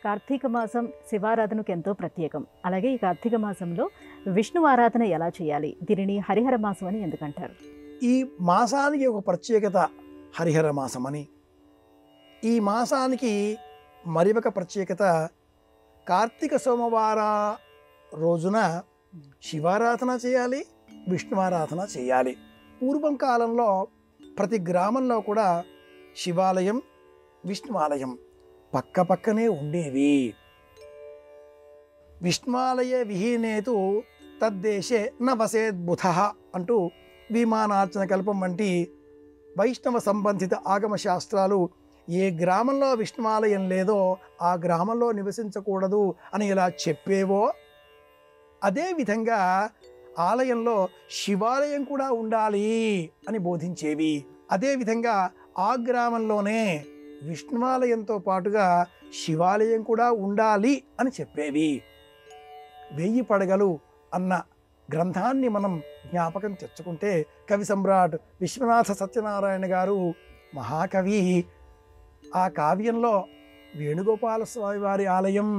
కార్తీక మాసం శివారాధనకు ఎంతో ప్రత్యేకం. అలాగే ఈ కార్తీక మాసంలో విష్ణు ఆరాధన ఎలా చేయాలి? దీనిని హరిహర మాసం అని ఎందుకంటారు? ఈ మాసానికి ఒక ప్రత్యేకత హరిహర మాసమని. ఈ మాసానికి మరి ఒక ప్రత్యేకత కార్తీక సోమవార రోజున శివారాధన చేయాలి, విష్ణు ఆరాధన చేయాలి. పూర్వం కాలంలో ప్రతి గ్రామంలో కూడా శివాలయం, విష్ణువాలయం పక్క పక్కనే ఉండేవి. విష్ణువాలయే విహీనేతు తద్దేశే న వసేద్బుధ అంటూ విమానార్చన కల్పం వంటి వైష్ణవ సంబంధిత ఆగమ శాస్త్రాలు ఏ గ్రామంలో విష్ణువాలయం లేదో ఆ గ్రామంలో నివసించకూడదు అని ఇలా చెప్పేవో, అదేవిధంగా ఆలయంలో శివాలయం కూడా ఉండాలి అని బోధించేవి. అదేవిధంగా ఆ గ్రామంలోనే విష్ణువాలయంతో పాటుగా శివాలయం కూడా ఉండాలి అని చెప్పేవి. 1000 పడగలు అన్న గ్రంథాన్ని మనం జ్ఞాపకం తెచ్చుకుంటే కవి సమ్రాట్ విశ్వనాథ సత్యనారాయణ గారు మహాకవి. ఆ కావ్యంలో వేణుగోపాల స్వామి వారి ఆలయం,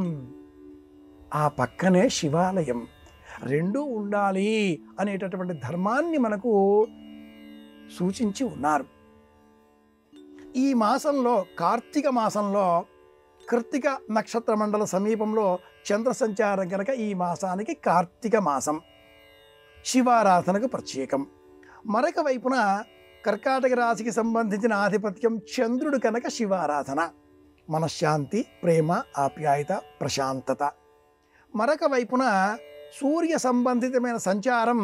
ఆ పక్కనే శివాలయం, రెండూ ఉండాలి అనేటటువంటి ధర్మాన్ని మనకు సూచించి ఉన్నారు. ఈ మాసంలో కార్తీక మాసంలో కృత్తిక నక్షత్ర మండల సమీపంలో చంద్ర సంచారం కనుక ఈ మాసానికి కార్తీక మాసం, శివారాధనకు ప్రత్యేకం. మరొక వైపున కర్కాటక రాశికి సంబంధించిన ఆధిపత్యం చంద్రుడు కనుక శివారాధన, మనశ్శాంతి, ప్రేమ, ఆప్యాయత, ప్రశాంతత. మరొక వైపున సూర్య సంబంధితమైన సంచారం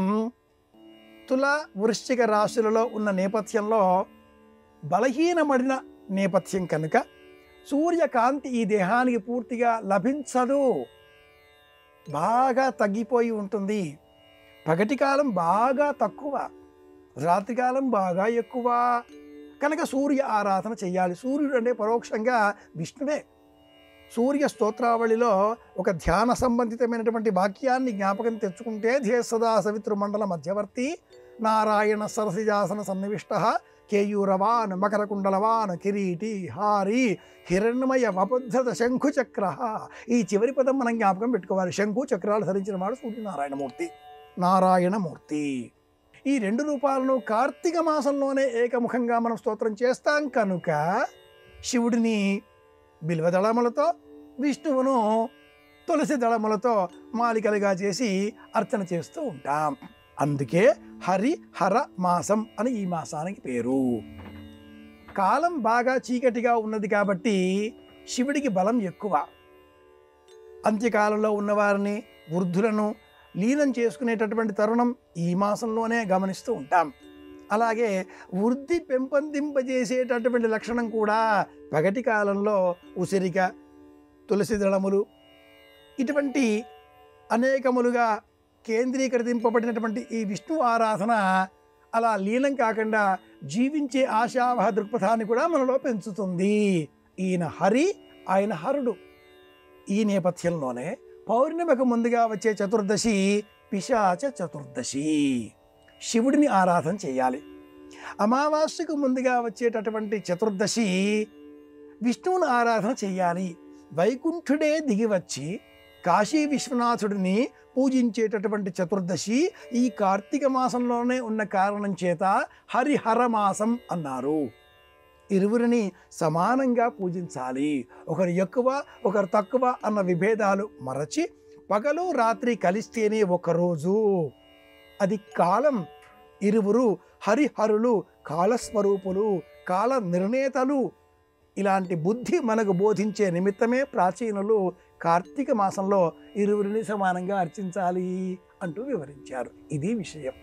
తుల, వృశ్చిక రాశులలో ఉన్న నేపథ్యంలో బలహీనమడిన నేపథ్యం కనుక సూర్యకాంతి ఈ దేహానికి పూర్తిగా లభించదు, బాగా తగ్గిపోయి ఉంటుంది. పగటి కాలం బాగా తక్కువ, రాత్రికాలం బాగా ఎక్కువ కనుక సూర్య ఆరాధన చేయాలి. సూర్యుడు అంటే పరోక్షంగా విష్ణువే. సూర్య స్తోత్రావళిలో ఒక ధ్యాన సంబంధితమైనటువంటి వాక్యాన్ని జ్ఞాపకం తెచ్చుకుంటే ధ్యేయ సదా సవితృమండల మధ్యవర్తి నారాయణ సరసిజాసన సన్నివిష్ట కేయూరవాన్ మకరకుండలవాన్ కిరీటి హారి హిరణ్మయ వపుద్ధత శంఖుచక్ర. ఈ చివరి పదం మనం జ్ఞాపకం పెట్టుకోవాలి. శంఖు చక్రాలు ధరించిన వాడు సూర్యనారాయణమూర్తి, నారాయణమూర్తి. ఈ 2 రూపాలను కార్తీక మాసంలోనే ఏకముఖంగా మనం స్తోత్రం చేస్తాం కనుక శివుడిని బిల్వదళములతో, విష్ణువును తులసి దళములతో మాలికలుగా చేసి అర్చన చేస్తూ ఉంటాం. అందుకే హరిహర మాసం అని ఈ మాసానికి పేరు. కాలం బాగా చీకటిగా ఉన్నది కాబట్టి శివుడికి బలం ఎక్కువ. అంత్యకాలంలో ఉన్నవారిని, వృద్ధులను లీనం చేసుకునేటటువంటి తరుణం ఈ మాసంలోనే గమనిస్తూ ఉంటాం. అలాగే వృద్ధి పెంపొందింపజేసేటటువంటి లక్షణం కూడా పగటి కాలంలో ఉసిరిక, తులసి దళములు ఇటువంటి అనేకములుగా కేంద్రీకరింపబడినటువంటి ఈ విష్ణు ఆరాధన అలా లీనం కాకుండా జీవించే ఆశావహ దృక్పథాన్ని కూడా మనలో పెంచుతుంది. ఈయన హరి, ఆయన హరుడు. ఈ నేపథ్యంలోనే పౌర్ణమికి ముందుగా వచ్చే చతుర్దశి పిశాచ చతుర్దశి, శివుడిని ఆరాధన చేయాలి. అమావాస్యకు ముందుగా వచ్చేటటువంటి చతుర్దశి విష్ణువుని ఆరాధన చేయాలి. వైకుంఠుడే దిగివచ్చి కాశీ విశ్వనాథుడిని పూజించేటటువంటి చతుర్దశి ఈ కార్తీక మాసంలోనే ఉన్న కారణం చేత హరిహర మాసం అన్నారు. ఇరువురిని సమానంగా పూజించాలి. ఒకరు ఎక్కువ, ఒకరు తక్కువ అన్న విభేదాలు మరచి పగలు రాత్రి కలిస్తేనే ఒకరోజు, అది కాలం. ఇరువురు హరిహరులు, కాలస్వరూపులు, కాల నిర్ణేతలు. ఇలాంటి బుద్ధి మనకు బోధించే నిమిత్తమే ప్రాచీనులు కార్తీక మాసంలో ఇరువురిని సమానంగా అర్చించాలి అంటూ వివరించారు. ఇది విషయం.